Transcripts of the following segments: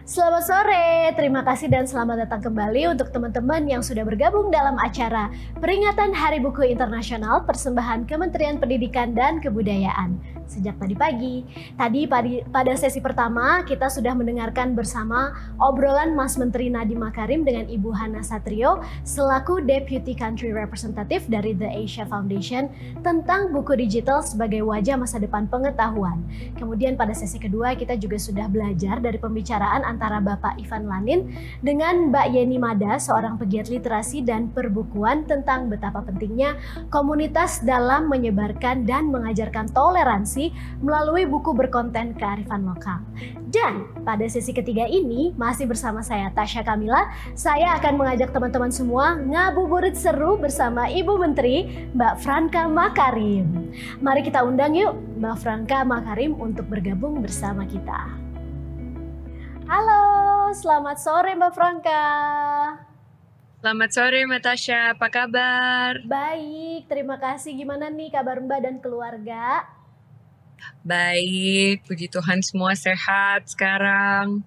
Selamat sore, terima kasih dan selamat datang kembali untuk teman-teman yang sudah bergabung dalam acara peringatan Hari Buku Internasional persembahan Kementerian Pendidikan dan Kebudayaan. Sejak tadi pagi, pada sesi pertama kita sudah mendengarkan bersama obrolan Mas Menteri Nadiem Makarim dengan Ibu Hana Satrio selaku Deputy Country Representative dari The Asia Foundation tentang buku digital sebagai wajah masa depan pengetahuan. Kemudian pada sesi kedua kita juga sudah belajar dari pembicaraan antara Bapak Ivan Lanin dengan Mbak Yeni Mada, seorang pegiat literasi dan perbukuan tentang betapa pentingnya komunitas dalam menyebarkan dan mengajarkan toleransi melalui buku berkonten kearifan lokal. Dan pada sesi ketiga ini masih bersama saya Tasya Kamila, saya akan mengajak teman-teman semua ngabuburit seru bersama Ibu Menteri Mbak Franka Makarim. Mari kita undang yuk Mbak Franka Makarim untuk bergabung bersama kita. Halo, selamat sore Mbak Franka. Selamat sore Mbak Tasya, apa kabar? Baik, terima kasih. Gimana nih kabar Mbak dan keluarga? Baik, puji Tuhan semua sehat sekarang.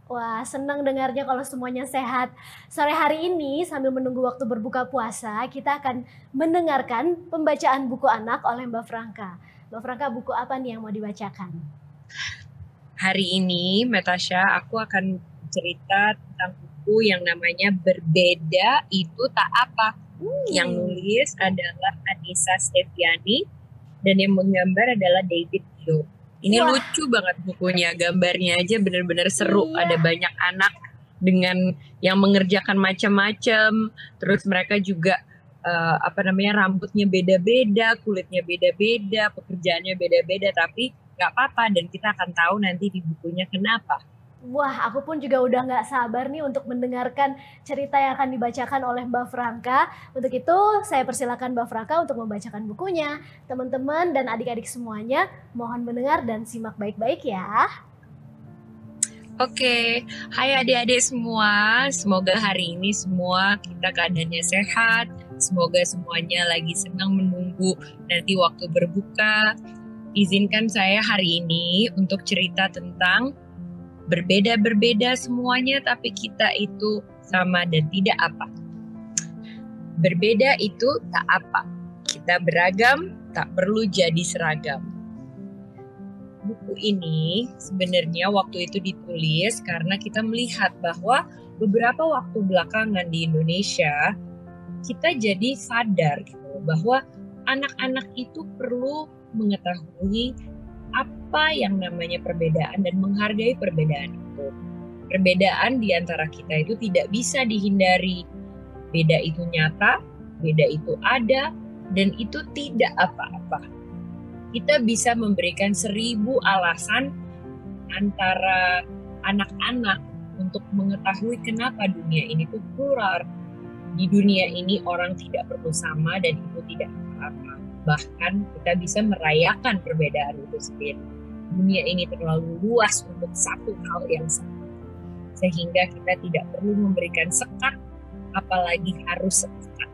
Wah, senang dengarnya kalau semuanya sehat. Sore hari ini sambil menunggu waktu berbuka puasa, kita akan mendengarkan pembacaan buku anak oleh Mbak Franka. Mbak Franka, buku apa nih yang mau dibacakan? Hari ini Mbak Tasya, aku akan cerita tentang buku yang namanya Berbeda Itu Tak Apa. Yang nulis adalah Anissa Steviani dan yang menggambar adalah David Yo. Ini Wah, lucu banget bukunya, gambarnya aja benar-benar seru. iya. Ada banyak anak dengan yang mengerjakan macam-macam, terus mereka juga rambutnya beda-beda, kulitnya beda-beda, pekerjaannya beda-beda, tapi nggak apa-apa dan kita akan tahu nanti di bukunya kenapa. Wah, aku pun juga udah nggak sabar nih untuk mendengarkan cerita yang akan dibacakan oleh Mbak Franka. Untuk itu, saya persilakan Mbak Franka untuk membacakan bukunya. Teman-teman dan adik-adik semuanya, mohon mendengar dan simak baik-baik ya. Oke, hai adik-adik semua. Semoga hari ini semua kita keadaannya sehat. Semoga semuanya lagi senang menunggu nanti waktu berbuka. Izinkan saya hari ini untuk cerita tentang berbeda-berbeda semuanya, tapi kita itu sama dan tidak apa. Berbeda itu tak apa. Kita beragam, tak perlu jadi seragam. Buku ini sebenarnya waktu itu ditulis karena kita melihat bahwa beberapa waktu belakangan di Indonesia kita jadi sadar gitu, bahwa anak-anak itu perlu mengetahui apa yang namanya perbedaan dan menghargai perbedaan itu. Perbedaan di antara kita itu tidak bisa dihindari. Beda itu nyata, beda itu ada, dan itu tidak apa-apa. Kita bisa memberikan 1000 alasan antara anak-anak untuk mengetahui kenapa dunia ini tuh plural. Di dunia ini orang tidak perlu sama dan itu tidak apa-apa. Bahkan kita bisa merayakan perbedaan itu sendiri. Dunia ini terlalu luas untuk satu hal yang sama. Sehingga kita tidak perlu memberikan sekat, apalagi harus sekat.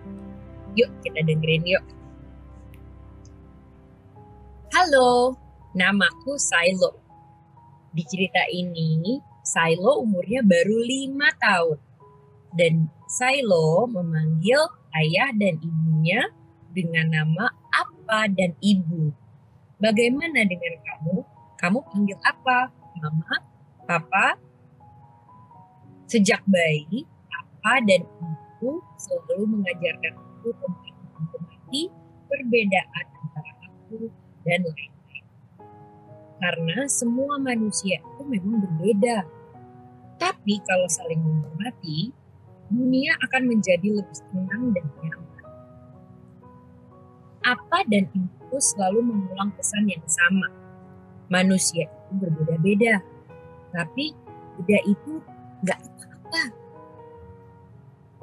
Yuk kita dengerin yuk. Halo, namaku Silo. Di cerita ini, Silo umurnya baru 5 tahun. Dan Silo memanggil ayah dan ibunya dengan nama apa dan ibu. Bagaimana dengan kamu? Kamu panggil apa? Mama? Papa? Sejak bayi, apa dan ibu selalu mengajarkan aku tentang menghormati perbedaan antara aku dan lain-lain. Karena semua manusia itu memang berbeda. Tapi kalau saling menghormati, dunia akan menjadi lebih tenang dan nyaman. Apa dan ibu selalu mengulang pesan yang sama. Manusia itu berbeda-beda, tapi beda itu gak apa-apa.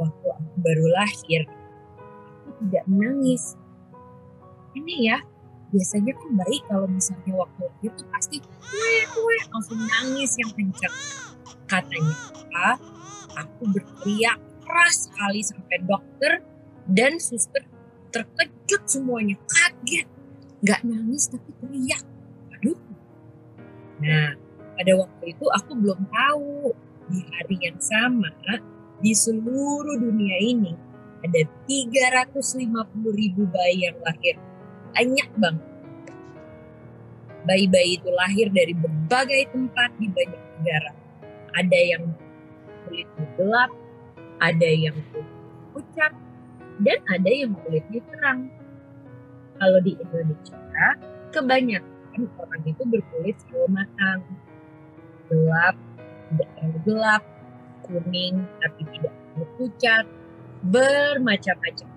Waktu aku baru lahir, aku tidak menangis. Ini ya, biasanya kan bayi kalau misalnya waktu lahir tuh pasti langsung nangis yang kencang. Katanya aku berteriak keras sekali sampai dokter dan suster terkejut semuanya, kaget. Gak nangis tapi teriak. Aduh. Nah, Pada waktu itu aku belum tahu di hari yang sama di seluruh dunia ini ada 350.000 bayi yang lahir. Banyak banget. Bayi-bayi itu lahir dari berbagai tempat di banyak negara. Ada yang kulitnya gelap, ada yang kulitnya pucat, dan ada yang kulitnya terang. Kalau di Indonesia, kebanyakan orang itu berkulit sawo matang, gelap, tidak terlalu gelap, kuning tapi tidak terlalu pucat, bermacam-macam.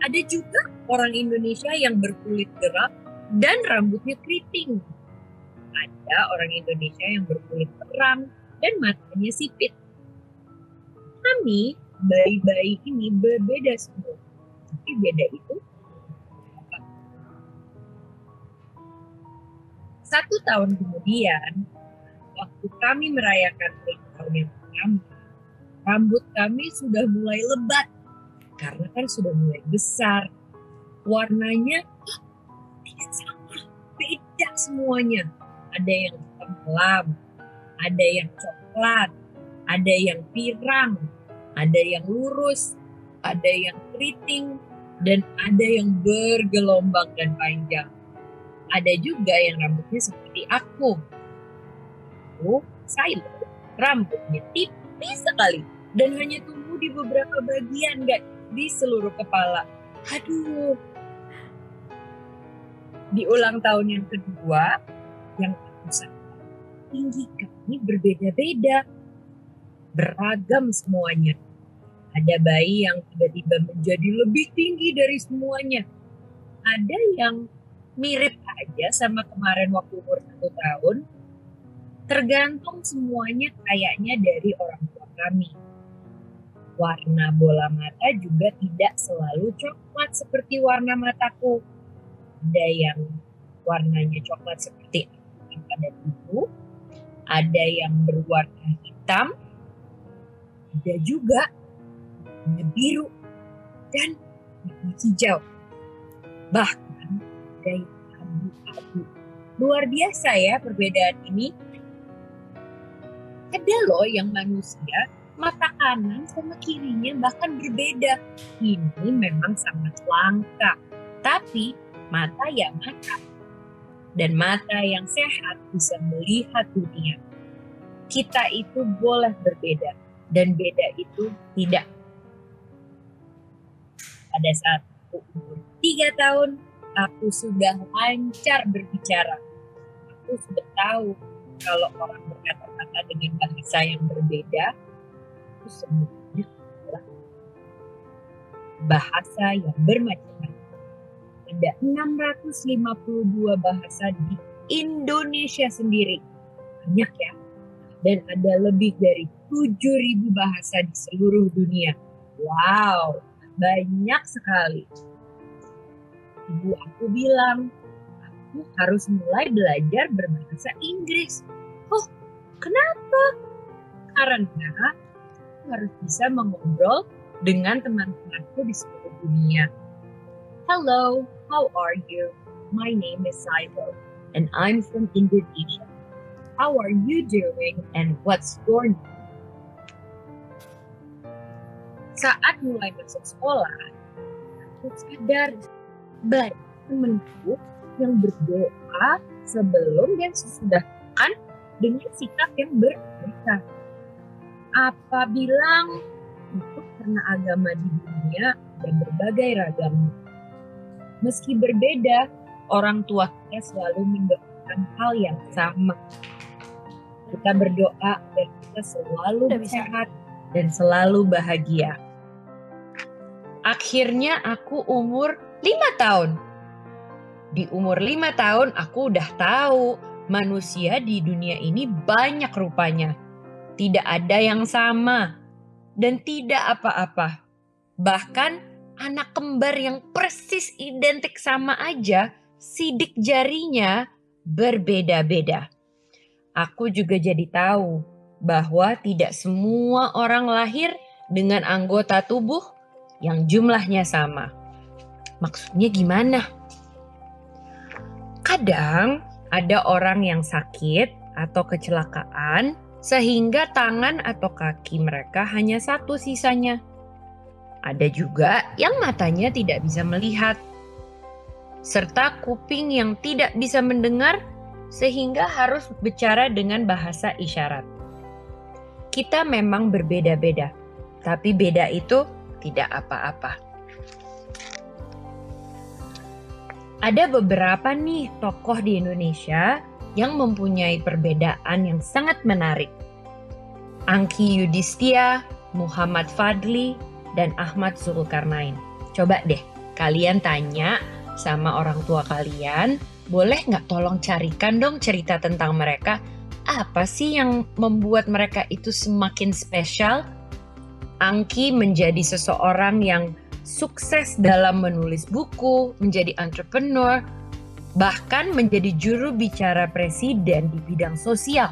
Ada juga orang Indonesia yang berkulit gelap dan rambutnya keriting. Ada orang Indonesia yang berkulit terang dan matanya sipit. Kami, bayi-bayi ini berbeda semua. Tapi beda itu apa? 1 tahun kemudian, waktu kami merayakan ulang tahun yang pertama, rambut kami sudah mulai lebat. Karena kan sudah mulai besar. Warnanya tidak sama, beda semuanya. Ada yang hitam kelam, ada yang coklat, ada yang pirang, ada yang lurus, ada yang keriting, dan ada yang bergelombang dan panjang. Ada juga yang rambutnya seperti aku. Saya rambutnya tipis sekali dan hanya tumbuh di beberapa bagian, gak di seluruh kepala. Aduh. Di ulang tahun yang kedua, yang aku sadar, tinggi kami berbeda-beda, beragam semuanya. Ada bayi yang tiba-tiba menjadi lebih tinggi dari semuanya. Ada yang mirip aja sama kemarin waktu umur 1 tahun. Tergantung semuanya kayaknya dari orang tua kami. Warna bola mata juga tidak selalu coklat seperti warna mataku. Ada yang warnanya coklat seperti ayah dan ibu. Ada yang berwarna hitam. Ada juga warna biru dan warna hijau. Bahkan ada yang abu-abu. Luar biasa ya perbedaan ini. Ada loh yang manusia mata kanan sama kirinya bahkan berbeda. Ini memang sangat langka. Tapi mata ya mata. Dan mata yang sehat bisa melihat dunia. Kita itu boleh berbeda. Dan beda itu tidak. Pada saat aku umur 3 tahun, aku sudah lancar berbicara. Aku sudah tahu kalau orang berkata-kata dengan bahasa yang berbeda, itu sebenarnya adalah bahasa yang bermacam-macam. Ada 652 bahasa di Indonesia sendiri. Banyak ya. Dan ada lebih dari 7.000 bahasa di seluruh dunia. Wow, banyak sekali. Ibu aku bilang, aku harus mulai belajar berbahasa Inggris. Oh, kenapa? Karena aku harus bisa mengobrol dengan teman-temanku di seluruh dunia. Hello, how are you? My name is Saito, and I'm from Indonesia. How are you doing? And what's your name? Saat mulai masuk sekolah, aku sadar banyak temanku yang berdoa sebelum dan sesudah makan dengan sikap yang berbeda. Apa bilang itu karena agama di dunia dan berbagai ragam. Meski berbeda, orang tua kita selalu mendoakan hal yang sama. Kita berdoa agar kita selalu sehat dan selalu bahagia. Akhirnya aku umur 5 tahun. Di umur 5 tahun aku udah tahu manusia di dunia ini banyak rupanya. Tidak ada yang sama dan tidak apa-apa. Bahkan anak kembar yang persis identik sama aja, sidik jarinya berbeda-beda. Aku juga jadi tahu bahwa tidak semua orang lahir dengan anggota tubuh yang jumlahnya sama. Maksudnya gimana? Kadang Ada orang yang sakit atau kecelakaan, sehingga tangan atau kaki mereka hanya satu sisanya. Ada juga yang matanya tidak bisa melihat, serta kuping yang tidak bisa mendengar, sehingga harus bicara dengan bahasa isyarat. Kita memang berbeda-beda, tapi beda itu tidak apa-apa. Ada beberapa nih tokoh di Indonesia yang mempunyai perbedaan yang sangat menarik. Angky Yudhistia, Muhammad Fadli, dan Ahmad Zulkarnain. Coba deh kalian tanya sama orang tua kalian, boleh nggak tolong carikan dong cerita tentang mereka? Apa sih yang membuat mereka itu semakin spesial? Angky menjadi seseorang yang sukses dalam menulis buku, menjadi entrepreneur, bahkan menjadi juru bicara presiden di bidang sosial.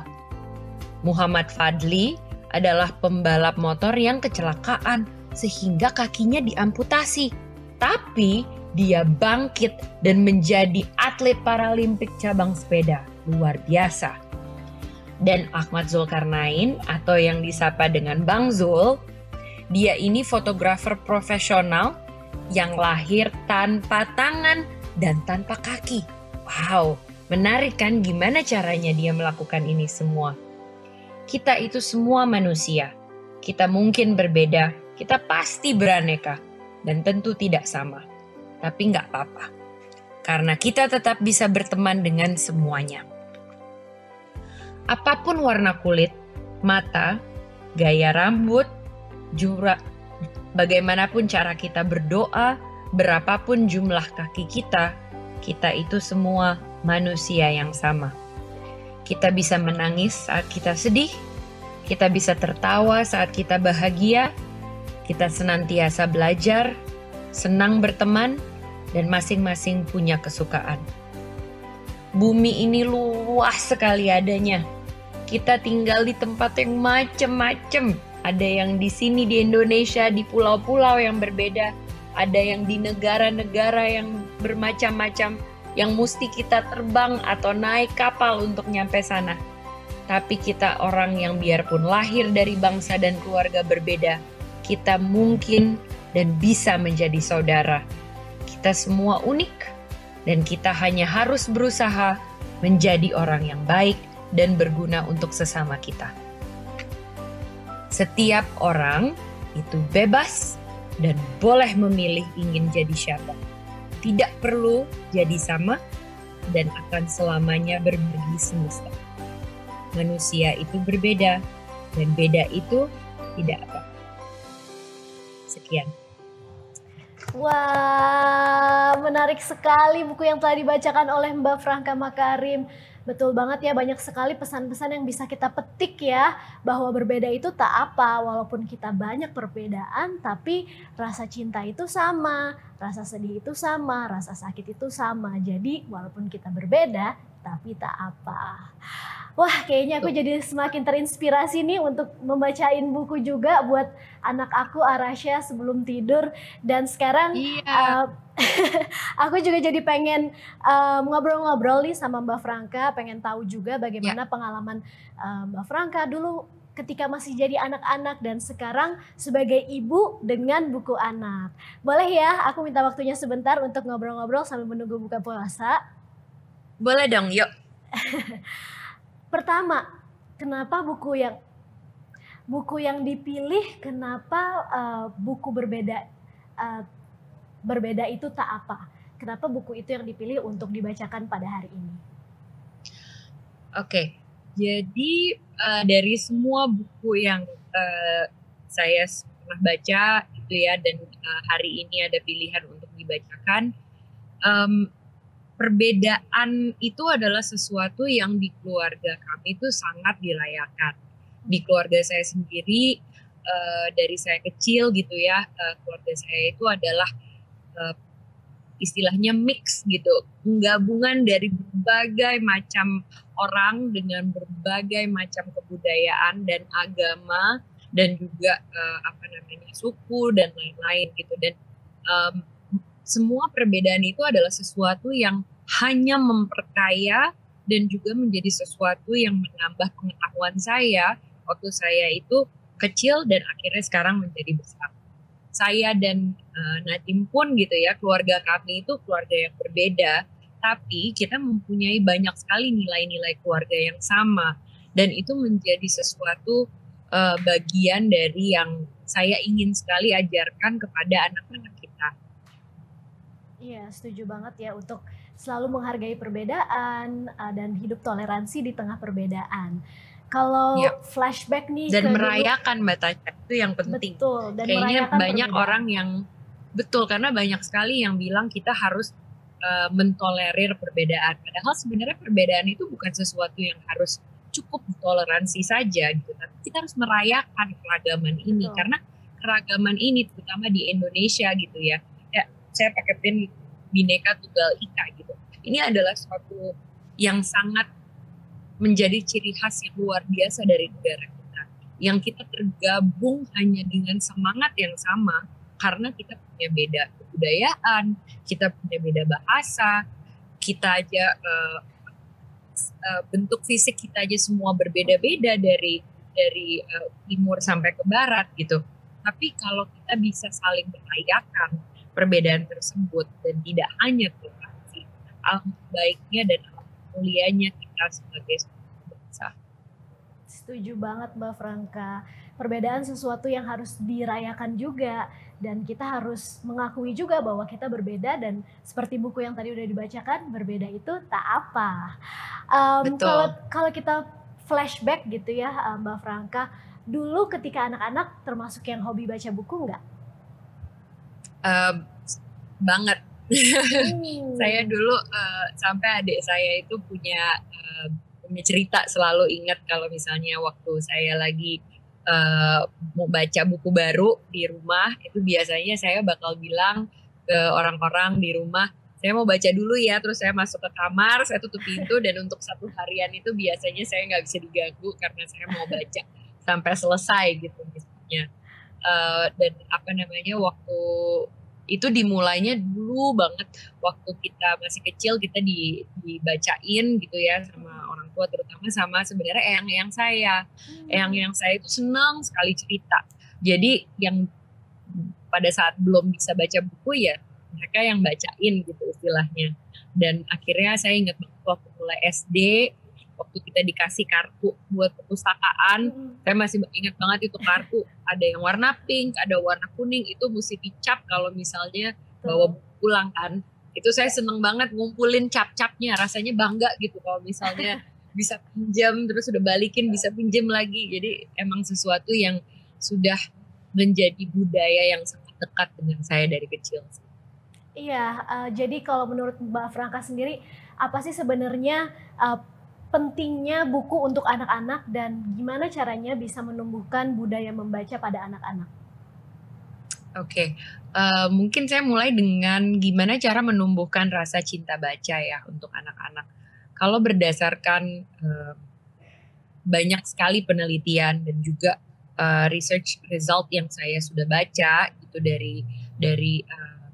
Muhammad Fadli adalah pembalap motor yang kecelakaan sehingga kakinya diamputasi. Tapi dia bangkit dan menjadi atlet paralimpik cabang sepeda. Luar biasa. Dan Ahmad Zulkarnain atau yang disapa dengan Bang Zul, dia ini fotografer profesional yang lahir tanpa tangan dan tanpa kaki. Wow, menarik kan gimana caranya dia melakukan ini semua. Kita itu semua manusia. Kita mungkin berbeda, kita pasti beraneka, dan tentu tidak sama. Tapi nggak apa-apa, karena kita tetap bisa berteman dengan semuanya. Apapun warna kulit, mata, gaya rambut, bagaimanapun cara kita berdoa, berapapun jumlah kaki kita itu semua manusia yang sama. Kita bisa menangis saat kita sedih, kita bisa tertawa saat kita bahagia, kita senantiasa belajar, senang berteman, dan masing-masing punya kesukaan. Bumi ini luas sekali adanya. Kita tinggal di tempat yang macem-macem. Ada yang di sini di Indonesia, di pulau-pulau yang berbeda. Ada yang di negara-negara yang bermacam-macam, yang mesti kita terbang atau naik kapal untuk nyampe sana. Tapi kita orang yang biarpun lahir dari bangsa dan keluarga berbeda, kita mungkin dan bisa menjadi saudara. Kita semua unik, dan kita hanya harus berusaha menjadi orang yang baik dan berguna untuk sesama kita. Setiap orang itu bebas dan boleh memilih ingin jadi siapa. Tidak perlu jadi sama dan akan selamanya berbagi semesta. Manusia itu berbeda dan beda itu tidak apa. Sekian. Wah, menarik sekali buku yang telah dibacakan oleh Mbak Franka Makarim. Betul banget ya, banyak sekali pesan-pesan yang bisa kita petik ya, bahwa berbeda itu tak apa, walaupun kita banyak perbedaan, tapi rasa cinta itu sama, rasa sedih itu sama, rasa sakit itu sama. Jadi walaupun kita berbeda, tapi tak apa. Wah, kayaknya aku jadi semakin terinspirasi nih untuk membacain buku juga buat anak aku Arasya sebelum tidur. Dan sekarang aku juga jadi pengen ngobrol-ngobrol nih sama Mbak Franka, pengen tahu juga bagaimana pengalaman Mbak Franka dulu ketika masih jadi anak-anak dan sekarang sebagai ibu dengan buku anak. Boleh ya, aku minta waktunya sebentar untuk ngobrol-ngobrol sambil menunggu buka puasa? Boleh dong, yuk. Pertama, kenapa buku yang dipilih, kenapa buku berbeda itu tak apa? Kenapa buku itu yang dipilih untuk dibacakan pada hari ini? Oke, jadi dari semua buku yang saya pernah baca itu ya, dan hari ini ada pilihan untuk dibacakan, perbedaan itu adalah sesuatu yang di keluarga kami itu sangat dirayakan. Di keluarga saya sendiri, dari saya kecil gitu ya, keluarga saya itu adalah istilahnya mix gitu, gabungan dari berbagai macam orang dengan berbagai macam kebudayaan dan agama dan juga suku dan lain-lain gitu. Dan semua perbedaan itu adalah sesuatu yang hanya memperkaya dan juga menjadi sesuatu yang menambah pengetahuan saya waktu saya itu kecil dan akhirnya sekarang menjadi besar. Saya dan Nadim pun gitu ya, keluarga kami itu keluarga yang berbeda, tapi kita mempunyai banyak sekali nilai-nilai keluarga yang sama, dan itu menjadi sesuatu bagian dari yang saya ingin sekali ajarkan kepada anak-anak kita. Iya, setuju banget ya untuk selalu menghargai perbedaan dan hidup toleransi di tengah perbedaan. Kalau flashback nih dan merayakan Mbak Tasya itu yang penting. Betul, dan kayaknya banyak orang yang karena banyak sekali yang bilang kita harus mentolerir perbedaan. Padahal sebenarnya perbedaan itu bukan sesuatu yang harus cukup toleransi saja gitu. Tapi kita harus merayakan keragaman ini. Karena keragaman ini terutama di Indonesia gitu ya. Saya pakai pin Bhinneka Tunggal Ika gitu. Ini adalah suatu yang sangat menjadi ciri khas yang luar biasa dari negara kita. Yang kita tergabung hanya dengan semangat yang sama karena kita punya beda kebudayaan, kita punya beda bahasa, kita aja bentuk fisik kita aja semua berbeda-beda dari timur sampai ke barat gitu. Tapi kalau kita bisa saling merayakan perbedaan tersebut dan tidak hanya toleransi, alangkah baiknya dan mulianya kita sebagai bangsa. Setuju banget Mbak Franka. Perbedaan sesuatu yang harus dirayakan juga, dan kita harus mengakui juga bahwa kita berbeda, dan seperti buku yang tadi udah dibacakan, berbeda itu tak apa. Kalau kita flashback gitu ya Mbak Franka, dulu ketika anak-anak termasuk yang hobi baca buku nggak? Banget. Saya dulu sampai adik saya itu punya cerita, selalu ingat kalau misalnya waktu saya lagi mau baca buku baru di rumah, itu biasanya saya bakal bilang ke orang-orang di rumah, saya mau baca dulu ya, terus saya masuk ke kamar, saya tutup pintu, dan untuk 1 harian itu biasanya saya nggak bisa diganggu karena saya mau baca sampai selesai gitu misalnya. Dan waktu itu dimulainya dulu banget waktu kita masih kecil, kita dibacain gitu ya sama orang tua, terutama sama sebenarnya eyang-eyang saya. Eyang-eyang saya itu senang sekali cerita. Jadi yang pada saat belum bisa baca buku ya mereka yang bacain gitu istilahnya. Dan akhirnya saya ingat banget waktu mulai SD, waktu kita dikasih kartu buat perpustakaan, saya masih ingat banget itu kartu, ada yang warna pink, ada warna kuning, itu mesti dicap kalau misalnya bawa buku pulang kan. Itu saya seneng banget ngumpulin cap-capnya, rasanya bangga gitu kalau misalnya bisa pinjam terus udah balikin, bisa pinjam lagi. Jadi emang sesuatu yang sudah menjadi budaya yang sangat dekat dengan saya dari kecil. Iya, jadi kalau menurut Mbak Franka sendiri, apa sih sebenarnya pentingnya buku untuk anak-anak, dan gimana caranya bisa menumbuhkan budaya membaca pada anak-anak? Oke, mungkin saya mulai dengan gimana cara menumbuhkan rasa cinta baca ya untuk anak-anak. Kalau berdasarkan banyak sekali penelitian dan juga research result yang saya sudah baca itu dari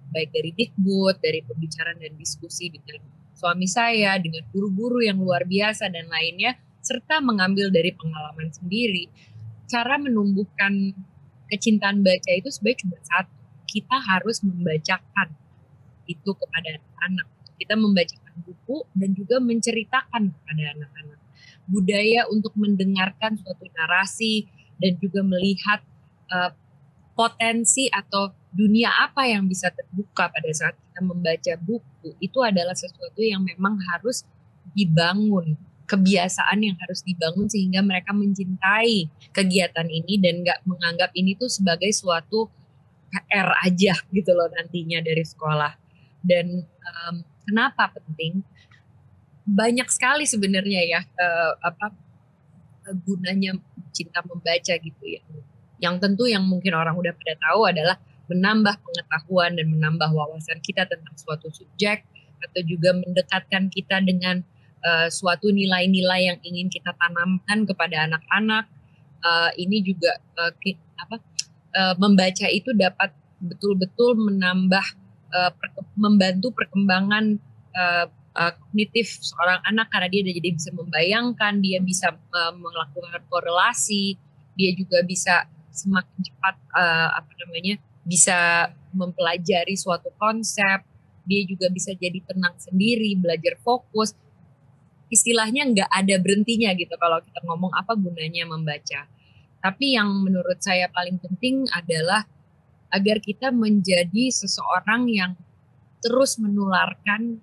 baik dari Dikbud, dari pembicaraan dan diskusi dengan suami saya, dengan guru-guru yang luar biasa dan lainnya, serta mengambil dari pengalaman sendiri. Cara menumbuhkan kecintaan baca itu sebenarnya cuma satu. Kita harus membacakan itu kepada anak-anak. Kita membacakan buku dan juga menceritakan kepada anak-anak. Budaya untuk mendengarkan suatu narasi dan juga melihat potensi atau dunia apa yang bisa terbuka pada saat kita membaca buku, itu adalah sesuatu yang memang harus dibangun, kebiasaan yang harus dibangun sehingga mereka mencintai kegiatan ini dan gak menganggap ini tuh sebagai suatu PR aja gitu loh nantinya dari sekolah. Dan kenapa penting? Banyak sekali sebenarnya ya gunanya cinta membaca gitu ya. Yang tentu yang mungkin orang udah pada tahu adalah menambah pengetahuan dan menambah wawasan kita tentang suatu subjek, atau juga mendekatkan kita dengan suatu nilai-nilai yang ingin kita tanamkan kepada anak-anak. Ini juga membaca itu dapat betul-betul menambah membantu perkembangan kognitif seorang anak karena dia jadi bisa membayangkan, dia bisa melakukan korelasi, dia juga bisa semakin cepat bisa mempelajari suatu konsep, dia juga bisa jadi tenang sendiri, belajar fokus. Istilahnya nggak ada berhentinya gitu kalau kita ngomong apa gunanya membaca. Tapi yang menurut saya paling penting adalah agar kita menjadi seseorang yang terus menularkan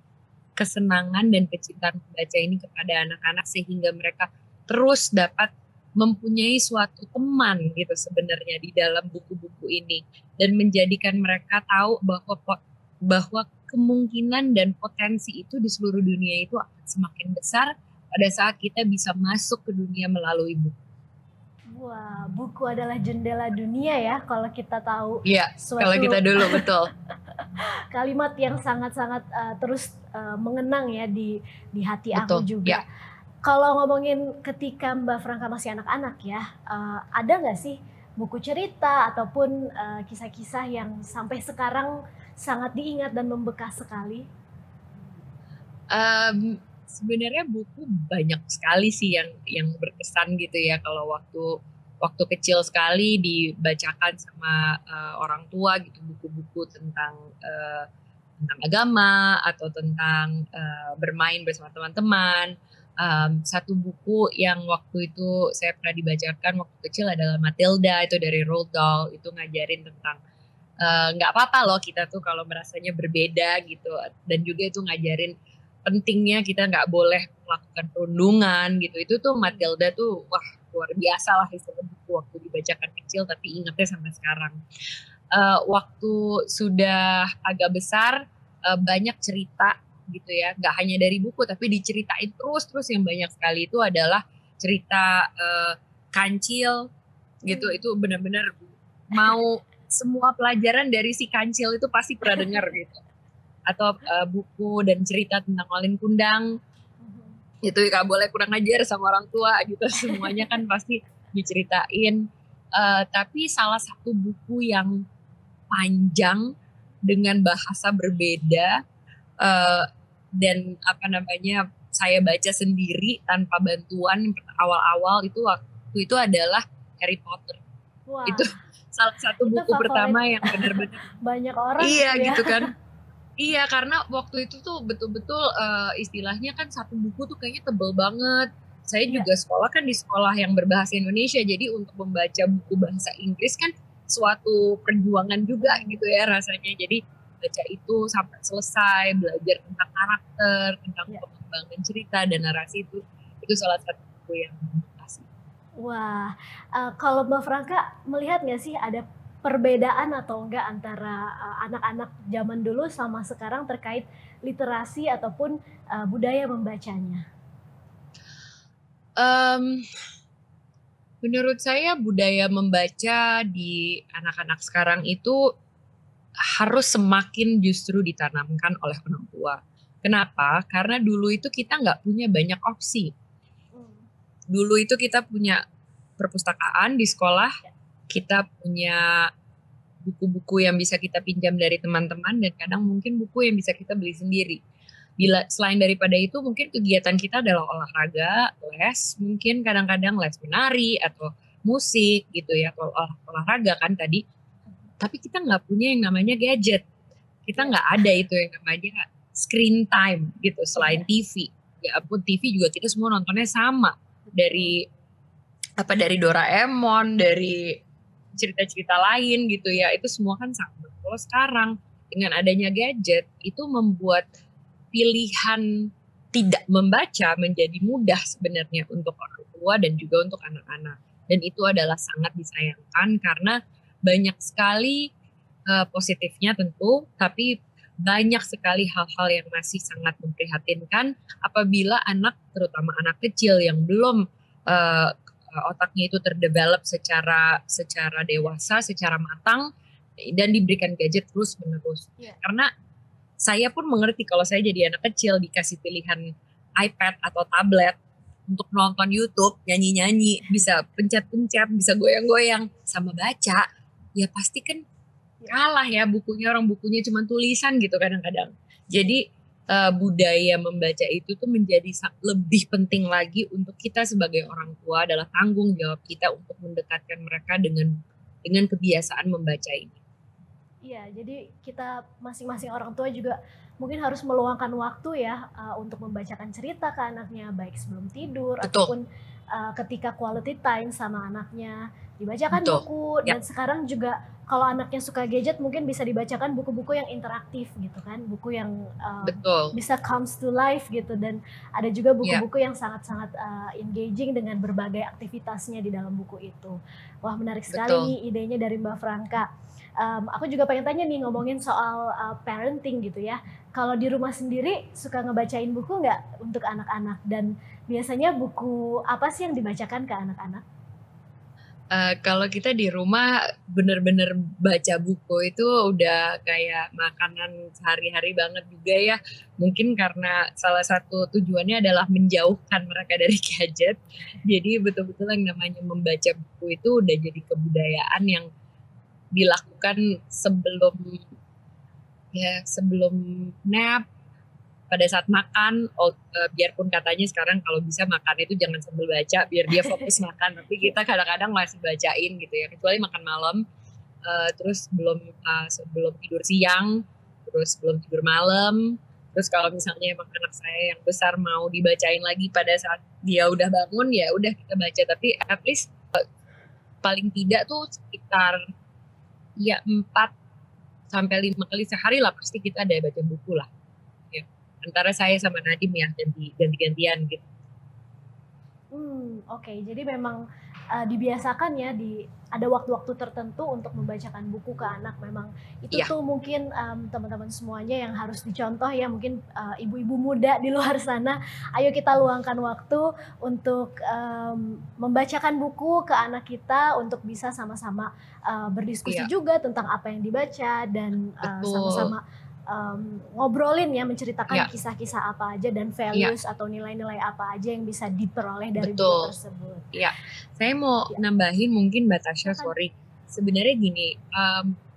kesenangan dan kecintaan membaca ini kepada anak-anak sehingga mereka terus dapat mempunyai suatu teman gitu sebenarnya di dalam buku-buku ini dan menjadikan mereka tahu bahwa kemungkinan dan potensi itu di seluruh dunia itu akan semakin besar pada saat kita bisa masuk ke dunia melalui buku. Wah, buku adalah jendela dunia ya kalau kita tahu. Iya, kalau kita dulu betul. Kalimat yang sangat-sangat terus mengenang ya di hati betul, aku juga. Ya. Kalau ngomongin ketika Mbak Franka masih anak-anak ya, ada nggak sih buku cerita ataupun kisah-kisah yang sampai sekarang sangat diingat dan membekas sekali? Sebenarnya buku banyak sekali sih yang berkesan gitu ya kalau waktu kecil sekali dibacakan sama orang tua gitu buku-buku tentang agama atau tentang bermain bersama teman-teman. Satu buku yang waktu itu saya pernah dibacakan waktu kecil adalah Matilda, itu dari Roald Dahl. Itu ngajarin tentang nggak apa-apa loh kita tuh kalau merasanya berbeda gitu, dan juga itu ngajarin pentingnya kita nggak boleh melakukan perundungan gitu. Itu tuh Matilda tuh wah luar biasa lah istilah buku waktu dibacakan kecil, tapi ingatnya sampai sekarang. Waktu sudah agak besar banyak cerita gitu ya, nggak hanya dari buku tapi diceritain terus yang banyak sekali itu adalah cerita Kancil gitu. Itu benar-benar mau semua pelajaran dari si Kancil itu pasti pernah dengar gitu. Atau buku dan cerita tentang Malin Kundang itu nggak boleh kurang ajar sama orang tua gitu, semuanya kan pasti diceritain. Tapi salah satu buku yang panjang dengan bahasa berbeda dan saya baca sendiri tanpa bantuan awal-awal itu waktu itu adalah Harry Potter. Wah, itu salah satu buku pertama yang benar-benar banyak orang gitu kan. Iya, karena waktu itu tuh betul-betul istilahnya kan satu buku tuh kayaknya tebel banget. Saya juga sekolah kan di sekolah yang berbahasa Indonesia, jadi untuk membaca buku bahasa Inggris kan suatu perjuangan juga gitu ya rasanya. Jadi baca itu sampai selesai, belajar tentang karakter, tentang pengembangan cerita dan narasi itu salah satu buku yang kasih. Wah, kalau Mbak Franka melihat nggak sih ada perbedaan atau enggak antara anak-anak zaman dulu sama sekarang terkait literasi ataupun budaya membacanya? Menurut saya budaya membaca di anak-anak sekarang itu harus semakin justru ditanamkan oleh orang tua. Kenapa? Karena dulu itu kita nggak punya banyak opsi. Dulu itu kita punya perpustakaan di sekolah, kita punya buku-buku yang bisa kita pinjam dari teman-teman, dan kadang mungkin buku yang bisa kita beli sendiri. Selain daripada itu mungkin kegiatan kita adalah olahraga, les, mungkin kadang-kadang les menari atau musik gitu ya, kalau olahraga kan tadi. Tapi kita nggak punya yang namanya gadget. Kita nggak ada itu yang namanya screen time gitu selain TV. Ya ampun, TV juga kita semua nontonnya sama. Dari Doraemon, dari cerita-cerita lain gitu ya, itu semua kan sama. Kalau sekarang dengan adanya gadget itu membuat pilihan tidak membaca menjadi mudah sebenarnya untuk orang tua dan juga untuk anak-anak. Dan itu adalah sangat disayangkan karena banyak sekali positifnya tentu, tapi banyak sekali hal-hal yang masih sangat memprihatinkan apabila anak, terutama anak kecil yang belum otaknya itu terdevelop secara dewasa, secara matang, dan diberikan gadget terus-menerus. Karena saya pun mengerti kalau saya jadi anak kecil dikasih pilihan iPad atau tablet untuk nonton YouTube, nyanyi-nyanyi, bisa pencet-pencet, bisa goyang-goyang, sama baca, ya pasti kan kalah ya bukunya, orang bukunya cuma tulisan gitu kadang-kadang. Jadi budaya membaca itu tuh menjadi lebih penting lagi untuk kita sebagai orang tua, adalah tanggung jawab kita untuk mendekatkan mereka dengan kebiasaan membaca ini. Iya, jadi kita masing-masing orang tua juga mungkin harus meluangkan waktu ya untuk membacakan cerita ke anaknya, baik sebelum tidur Betul. ataupun ketika quality time sama anaknya, dibacakan Betul. buku. Ya. Dan sekarang juga kalau anaknya suka gadget mungkin bisa dibacakan buku-buku yang interaktif gitu kan, buku yang Betul. bisa comes to life gitu. Dan ada juga Ya. buku-buku yang sangat-sangat engaging dengan berbagai aktivitasnya di dalam buku itu. Wah, menarik sekali Betul. nih idenya dari Mbak Franka. Aku juga pengen tanya nih, ngomongin soal parenting gitu ya. Kalau di rumah sendiri suka ngebacain buku nggak untuk anak-anak? Dan biasanya buku apa sih yang dibacakan ke anak-anak? Kalau kita di rumah bener-bener baca buku itu udah kayak makanan sehari-hari banget juga ya. Mungkin karena salah satu tujuannya adalah menjauhkan mereka dari gadget. Jadi betul-betul yang namanya membaca buku itu udah jadi kebudayaan yang dilakukan sebelum nap, pada saat makan. Biarpun katanya sekarang kalau bisa makan itu jangan sambil baca biar dia fokus makan, tapi kita kadang-kadang masih bacain gitu ya, kecuali makan malam, terus sebelum tidur siang, terus sebelum tidur malam. Terus kalau misalnya emang anak saya yang besar mau dibacain lagi pada saat dia udah bangun, ya udah kita baca. Tapi at least paling tidak tuh sekitar 4-5 kali sehari lah pasti kita ada baca buku lah ya. Antara saya sama Nadim ya, ganti-gantian gitu. Oke, jadi memang dibiasakan ya, ada waktu-waktu tertentu untuk membacakan buku ke anak. Memang itu tuh mungkin teman-teman semuanya yang harus dicontoh ya. Mungkin ibu-ibu muda di luar sana, ayo kita luangkan waktu untuk membacakan buku ke anak kita, untuk bisa sama-sama berdiskusi juga tentang apa yang dibaca, dan sama-sama ngobrolin ya, menceritakan kisah-kisah apa aja dan values atau nilai-nilai apa aja yang bisa diperoleh dari buku tersebut. Iya, saya mau nambahin mungkin Mbak Tasya, sorry. Sebenarnya gini,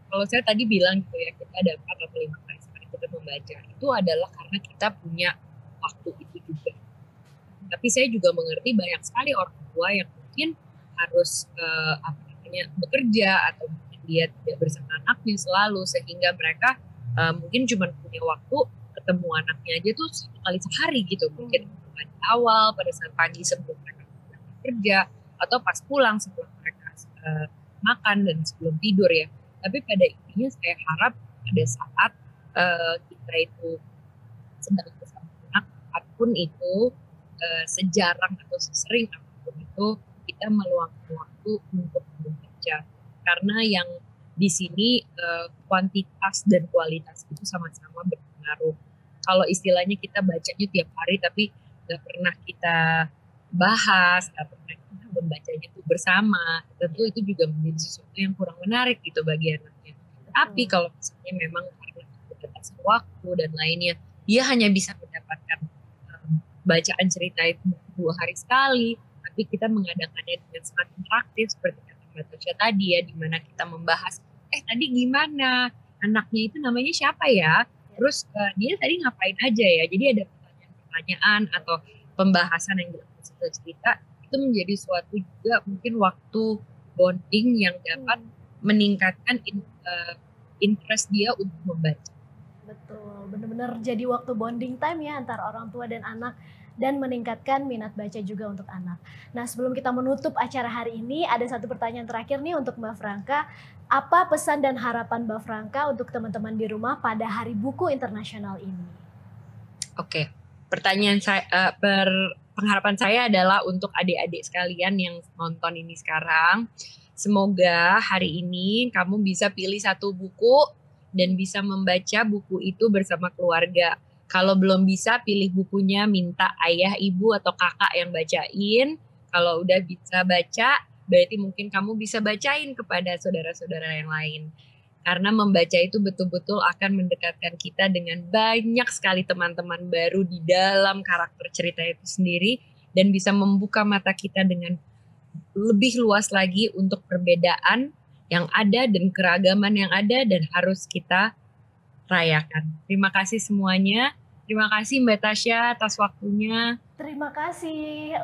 kalau saya tadi bilang gitu ya, kita ada 4 atau 5 kali sehari kita membaca, itu adalah karena kita punya waktu itu juga. Tapi saya juga mengerti banyak sekali orang tua yang mungkin harus bekerja, atau mungkin dia tidak bersama anaknya selalu, sehingga mereka mungkin cuma punya waktu ketemu anaknya aja tuh 1 kali sehari gitu. Mungkin pada awal, pada saat pagi sebelum mereka kerja, atau pas pulang setelah mereka makan dan sebelum tidur ya. Tapi pada intinya saya harap pada saat kita itu sedang bersama anak, apapun itu, sejarang atau sesering apapun itu, kita meluangkan waktu untuk membaca. Karena yang di sini kuantitas dan kualitas itu sama-sama berpengaruh. Kalau istilahnya kita bacanya tiap hari tapi nggak pernah kita bahas, nggak pernah kita membacanya itu bersama, tentu itu juga menjadi sesuatu yang kurang menarik gitu bagi anaknya. Tapi kalau misalnya memang karena keterbatasan waktu dan lainnya, dia hanya bisa mendapatkan bacaan cerita itu 2 hari sekali, tapi kita mengadakannya dengan sangat interaktif seperti Mbak Tasya tadi ya, di mana kita membahas, tadi gimana, anaknya itu namanya siapa ya, terus dia tadi ngapain aja ya. Jadi ada pertanyaan-pertanyaan atau pembahasan yang dilakukan setelah cerita, itu menjadi suatu juga mungkin waktu bonding yang dapat meningkatkan interest dia untuk membaca. Betul, benar-benar jadi waktu bonding time ya antara orang tua dan anak, dan meningkatkan minat baca juga untuk anak. Nah, sebelum kita menutup acara hari ini, ada satu pertanyaan terakhir nih untuk Mbak Franka. Apa pesan dan harapan Mbak Franka untuk teman-teman di rumah pada Hari Buku Internasional ini? Oke, pertanyaan saya, pengharapan saya adalah untuk adik-adik sekalian yang nonton ini sekarang. Semoga hari ini kamu bisa pilih satu buku dan bisa membaca buku itu bersama keluarga. Kalau belum bisa, pilih bukunya, minta ayah, ibu, atau kakak yang bacain. Kalau udah bisa baca, berarti mungkin kamu bisa bacain kepada saudara-saudara yang lain. Karena membaca itu betul-betul akan mendekatkan kita dengan banyak sekali teman-teman baru di dalam karakter cerita itu sendiri, dan bisa membuka mata kita dengan lebih luas lagi untuk perbedaan yang ada dan keragaman yang ada dan harus kita rayakan. Terima kasih semuanya. Terima kasih Mbak Tasya atas waktunya. Terima kasih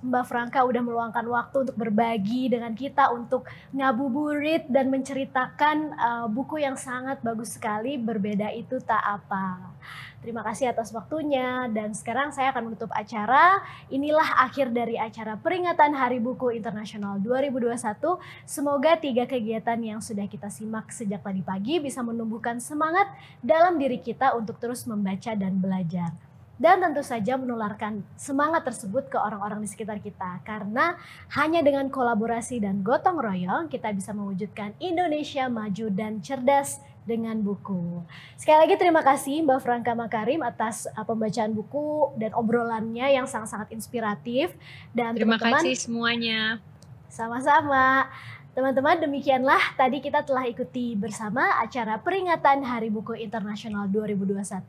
Mbak Franka udah meluangkan waktu untuk berbagi dengan kita, untuk ngabuburit dan menceritakan buku yang sangat bagus sekali, Berbeda Itu Tak Apa. Terima kasih atas waktunya, dan sekarang saya akan menutup acara. Inilah akhir dari acara peringatan Hari Buku Internasional 2021. Semoga 3 kegiatan yang sudah kita simak sejak tadi pagi bisa menumbuhkan semangat dalam diri kita untuk terus membaca dan belajar. Dan tentu saja menularkan semangat tersebut ke orang-orang di sekitar kita. Karena hanya dengan kolaborasi dan gotong royong kita bisa mewujudkan Indonesia maju dan cerdas dengan buku. Sekali lagi terima kasih Mbak Franka Makarim atas pembacaan buku dan obrolannya yang sangat-sangat inspiratif. Dan terima teman-teman, kasih semuanya. Sama-sama. Teman-teman, demikianlah tadi kita telah ikuti bersama acara peringatan Hari Buku Internasional 2021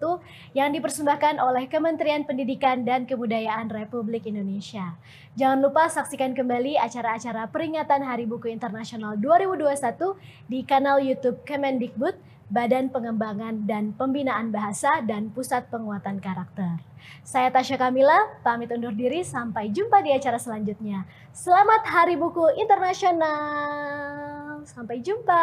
yang dipersembahkan oleh Kementerian Pendidikan dan Kebudayaan Republik Indonesia. Jangan lupa saksikan kembali acara-acara peringatan Hari Buku Internasional 2021 di kanal YouTube Kemendikbud, Badan Pengembangan dan Pembinaan Bahasa dan Pusat Penguatan Karakter. Saya Tasya Kamila, pamit undur diri, sampai jumpa di acara selanjutnya. Selamat Hari Buku Internasional. Sampai jumpa.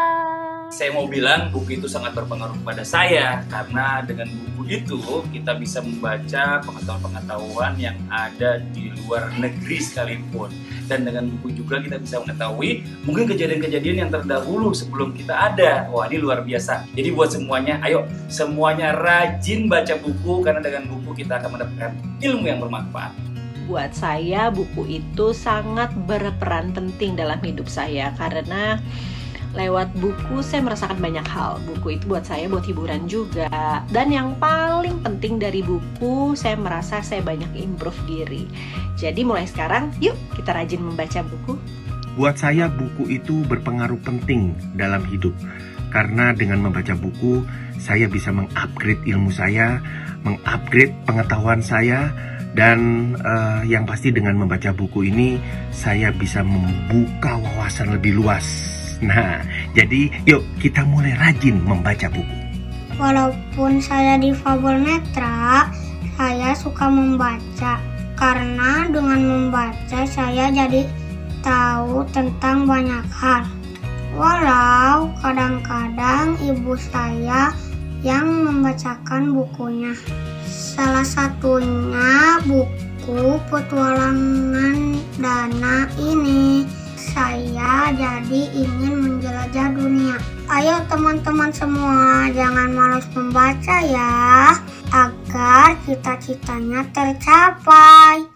Saya mau bilang buku itu sangat berpengaruh pada saya, karena dengan buku itu kita bisa membaca pengetahuan-pengetahuan yang ada di luar negeri sekalipun. Dan dengan buku juga kita bisa mengetahui mungkin kejadian-kejadian yang terdahulu sebelum kita ada. Wah, ini luar biasa. Jadi buat semuanya, ayo semuanya rajin baca buku, karena dengan buku kita akan mendapatkan ilmu yang bermanfaat. Buat saya buku itu sangat berperan penting dalam hidup saya, karena lewat buku saya merasakan banyak hal. Buku itu buat saya buat hiburan juga. Dan yang paling penting dari buku, saya merasa saya banyak improve diri. Jadi mulai sekarang, yuk kita rajin membaca buku. Buat saya buku itu berpengaruh penting dalam hidup. Karena dengan membaca buku, saya bisa mengupgrade ilmu saya, mengupgrade pengetahuan saya, dan yang pasti dengan membaca buku ini, saya bisa membuka wawasan lebih luas. Nah, jadi yuk kita mulai rajin membaca buku. Walaupun saya difabel netra, saya suka membaca. Karena dengan membaca saya jadi tahu tentang banyak hal. Walau kadang-kadang ibu saya yang membacakan bukunya. Salah satunya buku Petualangan Dana ini. Saya jadi ingin menjelajah dunia. Ayo teman-teman semua, jangan malas membaca ya, agar cita-citanya tercapai.